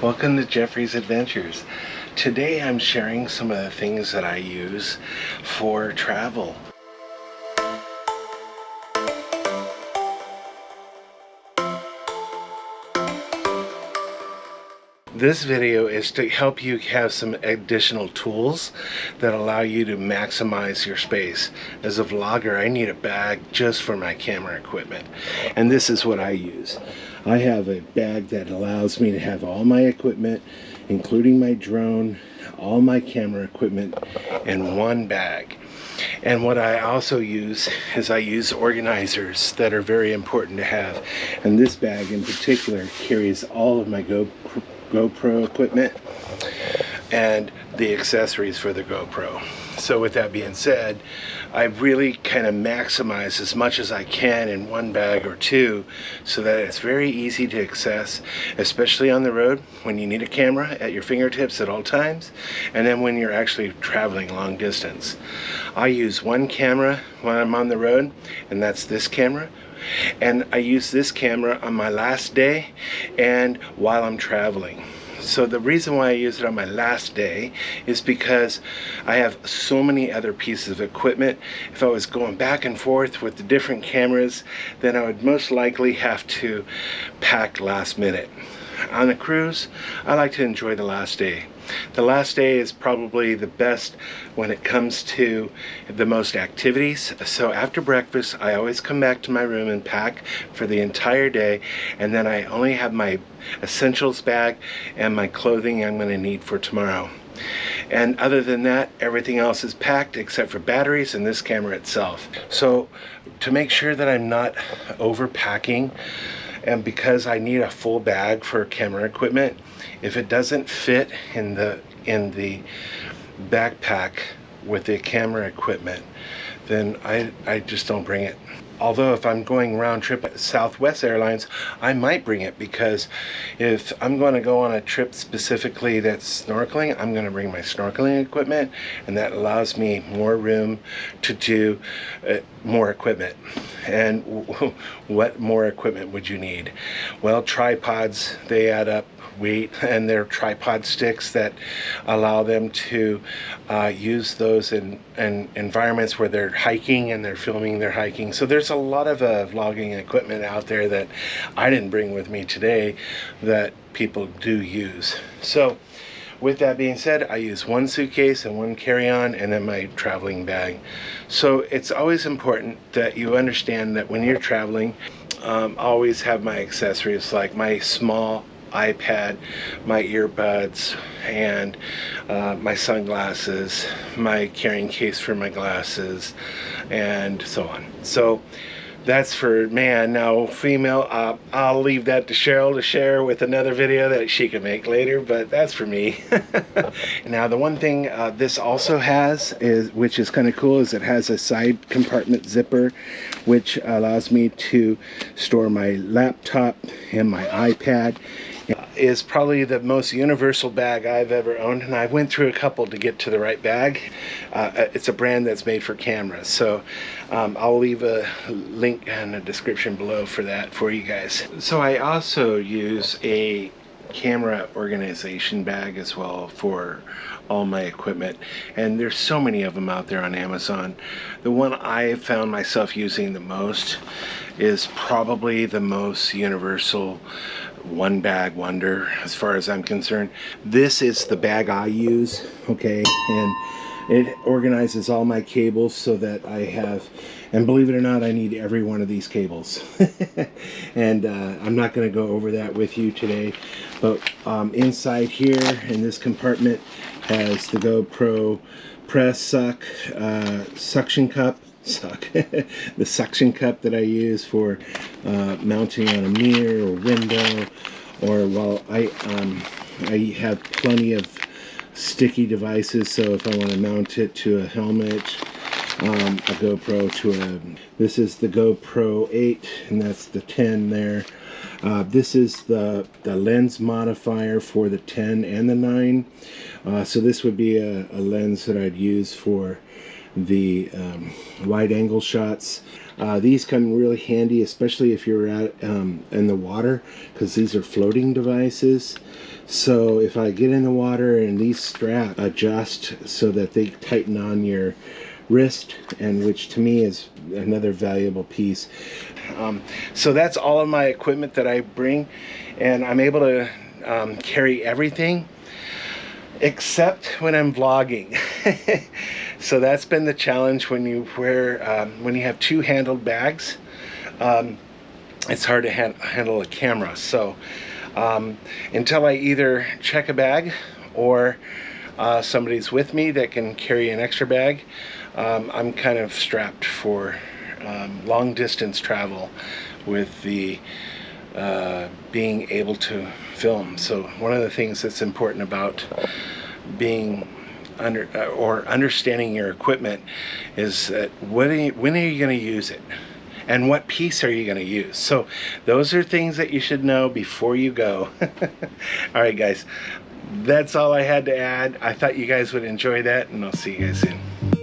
Welcome to Jeffrey's Adventures. Today I'm sharing some of the things that I use for travel. This video is to help you have some additional tools that allow you to maximize your space. As a vlogger, I need a bag just for my camera equipment, and this is what I use. I have a bag that allows me to have all my equipment, including my drone, all my camera equipment in one bag. And what I also use is I use organizers that are very important to have. And this bag in particular carries all of my GoPro equipment and the accessories for the GoPro. So with that being said, I really kind of maximize as much as I can in one bag or two so that it's very easy to access, especially on the road when you need a camera at your fingertips at all times, and then when you're actually traveling long distance. I use one camera when I'm on the road, and that's this camera. And I use this camera on my last day and while I'm traveling. So the reason why I use it on my last day is because I have so many other pieces of equipment. If I was going back and forth with the different cameras, then I would most likely have to pack last minute. On a cruise, I like to enjoy the last day. The last day is probably the best when it comes to the most activities. So after breakfast, I always come back to my room and pack for the entire day, and then I only have my essentials bag and my clothing I'm going to need for tomorrow. And other than that, everything else is packed except for batteries and this camera itself. So to make sure that I'm not overpacking, and because I need a full bag for camera equipment, if it doesn't fit in the backpack with the camera equipment, then I just don't bring it. Although if I'm going round trip at Southwest Airlines, I might bring it, because if I'm going to go on a trip specifically that's snorkeling, I'm going to bring my snorkeling equipment, and that allows me more room to do more equipment. And what more equipment would you need? Well, tripods, they add up weight, and they're tripod sticks that allow them to use those in environments where they're hiking and they're filming their hiking. So there's a lot of vlogging equipment out there that I didn't bring with me today that people do use. So with that being said, I use one suitcase and one carry-on and then my traveling bag. So it's always important that you understand that when you're traveling, always have my accessories, like my small iPad, my earbuds, and my sunglasses, my carrying case for my glasses, and so on. So that's for man. Now female, I'll leave that to Cheryl to share with another video that she can make later, but that's for me. Now the one thing this also has, which is kind of cool, is it has a side compartment zipper, which allows me to store my laptop and my iPad. Is probably the most universal bag I've ever owned, and I went through a couple to get to the right bag. It's a brand that's made for cameras, so I'll leave a link in the description below for that for you guys. So I also use a camera organization bag as well for all my equipment, and there's so many of them out there on Amazon. The one I found myself using the most is probably the most universal one bag wonder as far as I'm concerned. This is the bag I use, okay, and it organizes all my cables so that I have, and believe it or not, I need every one of these cables. And I'm not going to go over that with you today, but inside here in this compartment has the GoPro press suction cup, the suction cup that I use for mounting on a mirror or window, or while I have plenty of sticky devices, so if I want to mount it to a helmet, a GoPro to this is the GoPro 8, and that's the 10 there. This is the lens modifier for the 10 and the 9. So this would be a lens that I'd use for the wide angle shots. These come really handy, especially if you're out in the water, because these are floating devices. So if I get in the water and these straps adjust so that they tighten on your wrist, and which to me is another valuable piece. So that's all of my equipment that I bring, and I'm able to carry everything except when I'm vlogging. So that's been the challenge when you have two handled bags. It's hard to handle a camera. So until I either check a bag or somebody's with me that can carry an extra bag, I'm kind of strapped for long distance travel with the being able to film. So one of the things that's important about being understanding your equipment is that when are you going to use it, and what piece are you going to use? So those are things that you should know before you go. All right, guys, that's all I had to add. I thought you guys would enjoy that, and I'll see you guys soon.